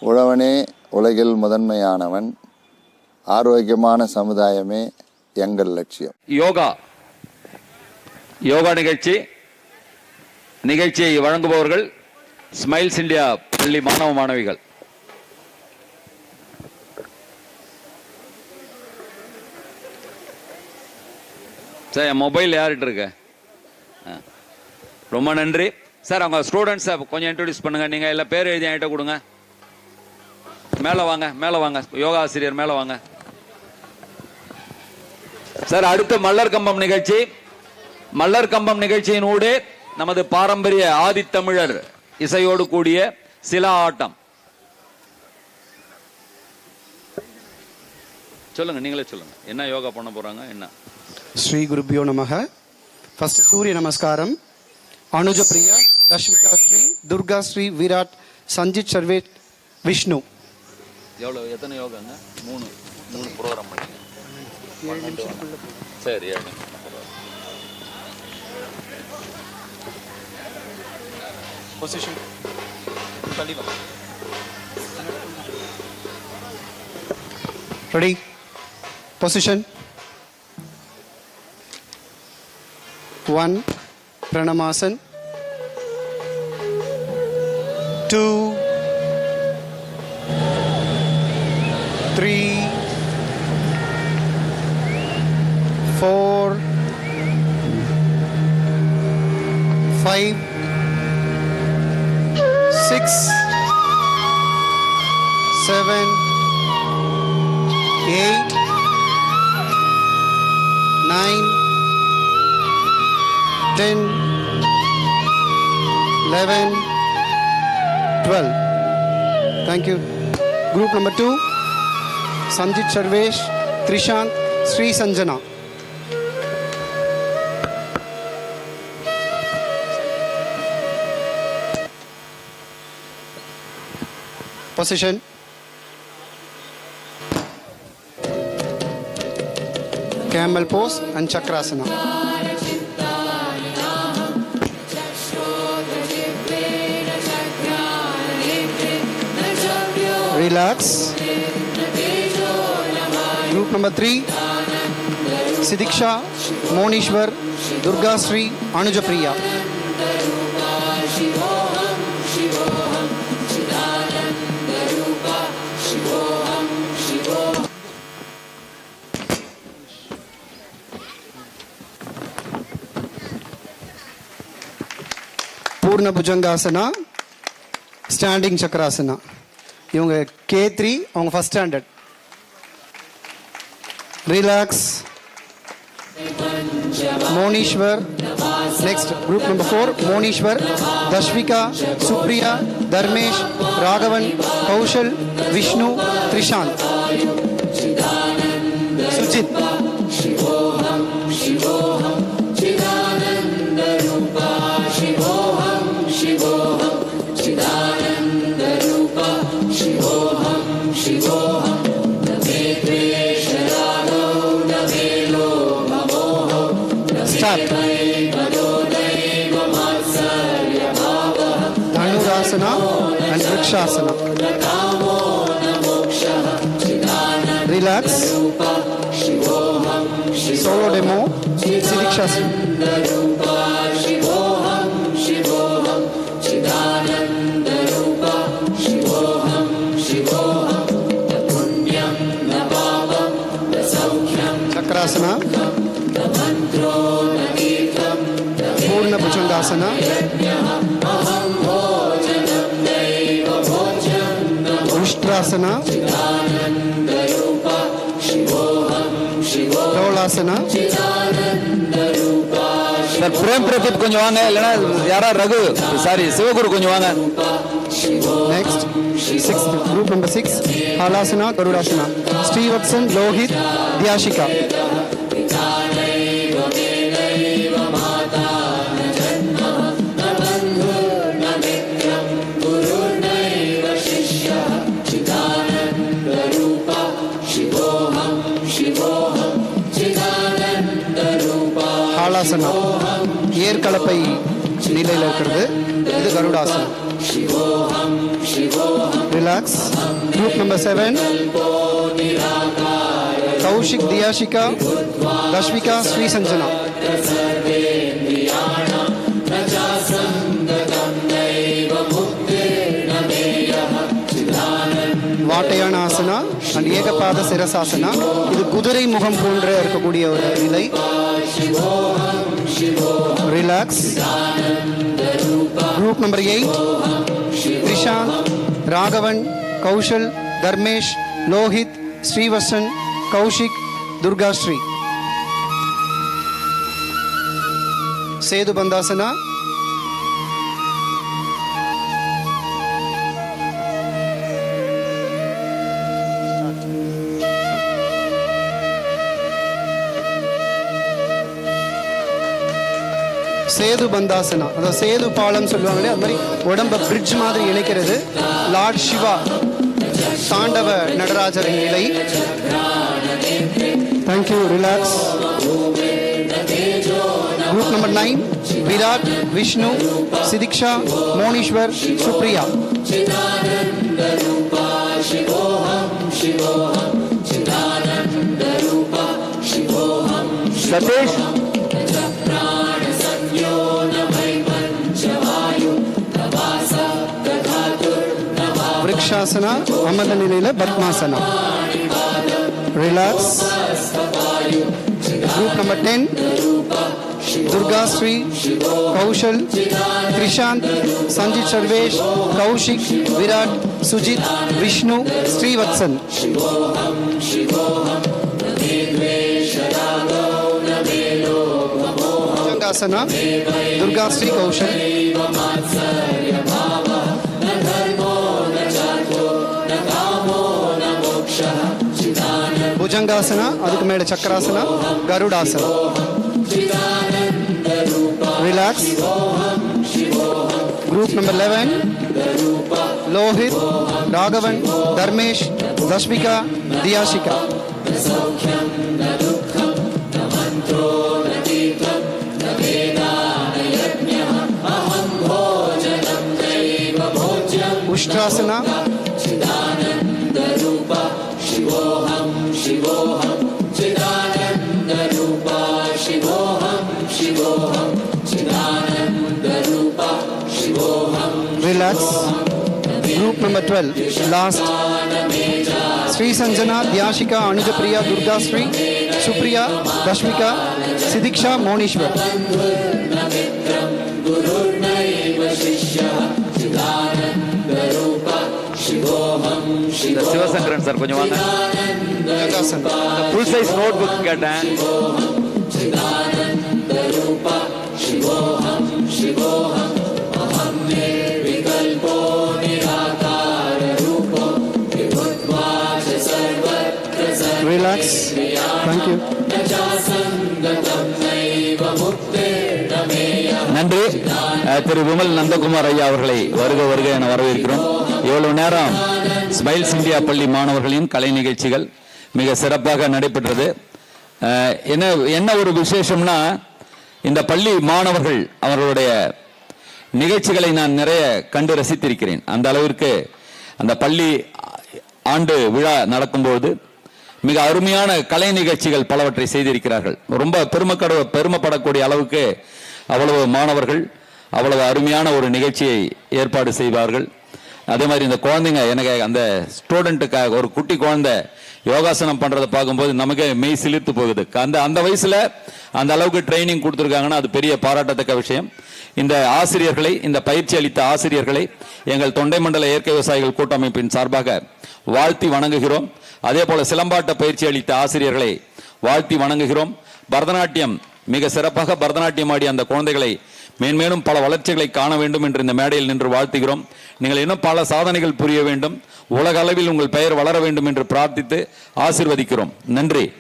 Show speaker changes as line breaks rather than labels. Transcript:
உழவனே உலகில் முதன்மையானவன், ஆரோக்கியமான சமுதாயமே எங்கள் லட்சியம்.
யோகா நிகழ்ச்சியை வழங்குபவர்கள் ஸ்மைல்ஸ் இந்தியா பள்ளி மாணவ மாணவிகள். சார், என் மொபைல் யார்கிட்ட இருக்கு? ரொம்ப நன்றி சார். அவங்க ஸ்டூடெண்ட்ஸை கொஞ்சம் இன்ட்ரோடியூஸ் பண்ணுங்க. நீங்கள் எல்லாம் பேர் எழுதி என்கிட்ட கொடுங்க. மேலே வாங்க. யோகா ஆசிரியர் மேலே வாங்க சார். அடுத்து மல்லர் கம்பம் நிகழ்ச்சியினூடே நமது பாரம்பரிய ஆதித்தமிழர் இசையோடு கூடிய சிலா ஆட்டம். சொல்லுங்க, நீங்களே சொல்லுங்க, என்ன யோகா பண்ண போறாங்க? என்ன?
ஸ்ரீ குருபியோ நமக. ஃபர்ஸ்ட் சூரிய நமஸ்காரம். அனுஜ பிரியா, தஷ்விகா ஸ்ரீ, துர்கா ஸ்ரீ, விராட், சஞ்சித் சர்வே, விஷ்ணு.
எத்தனை யோகாங்க? மூணு ப்ரோக்ராம் பண்ணீங்க. சரி, 7 நிமிஷம்.
Position ready. Position 1 பிரணமாசன், 2 3 4 5 6 7 8 9 10 11 12. Thank you. Group number 2, Sanjit Sarvesh, Trishant, Sri Sanjana. Position. Camel pose and Chakrasana. Relax. Group number 3, Sidiksha, Monishwar, Durga Sri, Anuja Priya. Purna Bhujangasana, Standing Chakrasana. இவங்க K3, அவங்க first standard. Relax. Moneeshwar. Next group number 4, Moneeshwar, Dashvika, Supriya, Dharmesh, Raghavan, Kaushal, Vishnu, Thrishanth, Sujith. Start. Dhanurasana and Vrikshasana. Relax. Solo demo. Sidikshasana. Chakrasana. Purna Bhujangasana. Ushtrasana. Dholasana.
Prem Pradeep கொஞ்சம் வாங்க, இல்லைன்னா யாரா Raghu, sorry Sivaguru கொஞ்சம் வாங்க.
Next, group number 6, Halasana, Garudasana. Srivatsan, Lohit, Dhyashika. Halasana ஏற்கலப்பை நிலையில் இருக்கிறது. இது கருடாசனம். Relax. Group number 7. Kaushik Diyashika, Dashvika Sri Sanjana. வாட்டையான ஆசனா அண்ட் ஏகபாத சிரசாசனா. இது குதிரை முகம் போன்ற இருக்கக்கூடிய ஒரு நிலை. Relax. Group number 8. Krishanth, Raghavan, Kaushal, Dharmesh, Lohith, Srivatsan, Kaushik, Durga Sri. சேது பந்தாசனா. சேது பந்தாசனா, அதாவது சேது பாலம் சொல்லுவாங்களே, அது மாதிரி உடம்ப பிரிட்ஜ் மாதிரி இணைக்கிறது. லார்ட் சிவா தாண்டவ நடராஜரின் நிலை. Thank you. Relax. Group number 9. Virat, Vishnu, Sidiksha, Moneeshwar, Supriya.
Satish,
விருக்ஷாசனா, அமர்ந்த நிலையில பத்மாசனா. Relax. Group number 10. Durga Sri, Kaushal, Krishanth, Sanjith Sarvesh, Kaushik, Virat, Sujith, Vishnu, Srivatsan. भुजंगासना, दुर्गा श्री कौशल. भुजंगासना, अदुक्कु मेले चक्रासना, गरुडासना. Relax. Group number 11. Lohith, Raghavan, Dharmesh, Dashvika, Diyashika. उष्ट्रासना. Relax. Group number 12. Last. Sri Sanjana, Diyashika, Anujapriya, Durga Sri, Supriya, Dashvika, Sidiksha, Moneeshwar.
Sivasankaran sir கொஞ்சம் வாங்க. ஃபுல் சைஸ் நோட் புக் கேட்டேன்.
ரிலாக்ஸ். தேங்க்யூ.
நன்றி. திரு விமல் நந்தகுமார் ஐயா அவர்களை வருக வருக என வரவேற்கிறோம். இவ்வளவு நேரம் ஸ்மைல்ஸ் இந்தியா பள்ளி மாணவர்களின் கலை நிகழ்ச்சிகள் மிக சிறப்பாக நடைபெற்றது. என்ன ஒரு விசேஷம்னா, இந்த பள்ளி மாணவர்கள் அவர்களுடைய நிகழ்ச்சிகளை நான் நிறைய கண்டு ரசித்திருக்கிறேன். அந்த அளவிற்கு அந்த பள்ளி ஆண்டு விழா நடக்கும்போது மிக அருமையான கலை நிகழ்ச்சிகள் பலவற்றை செய்திருக்கிறார்கள். ரொம்ப பெருமைப்படக்கூடிய அளவுக்கு அவ்வளவு மாணவர்கள் அவ்வளவு அருமையான ஒரு நிகழ்ச்சியை ஏற்பாடு செய்வார்கள். அதே மாதிரி இந்த குழந்தைங்க, எனக்கு அந்த ஸ்டூடெண்ட்டுக்காக ஒரு குட்டி குழந்தை யோகாசனம் பண்றதை பார்க்கும்போது நமக்கு மெய் சிலிர்த்து போகுது. அந்த வயசுல அந்த அளவுக்கு ட்ரைனிங் கொடுத்துருக்காங்கன்னா அது பெரிய பாராட்டத்தக்க விஷயம். இந்த ஆசிரியர்களை, இந்த பயிற்சி அளித்த ஆசிரியர்களை எங்கள் தொண்டை மண்டல இயற்கை விவசாயிகள் கூட்டமைப்பின் சார்பாக வாழ்த்தி வணங்குகிறோம். அதே போல சிலம்பாட்ட பயிற்சி அளித்த ஆசிரியர்களை வாழ்த்தி வணங்குகிறோம். பரதநாட்டியம் மிக சிறப்பாக பரதநாட்டியம் ஆடி அந்த குழந்தைகளை மேன்மேலும் பல வளர்ச்சிகளை காண வேண்டும் என்று இந்த மேடையில் நின்று வாழ்த்துகிறோம். நீங்கள் இன்னும் பல சாதனைகள் புரிய வேண்டும், உலக அளவில் உங்கள் பெயர் வளர வேண்டும் என்று பிரார்த்தித்து ஆசீர்வதிக்கிறோம். நன்றி.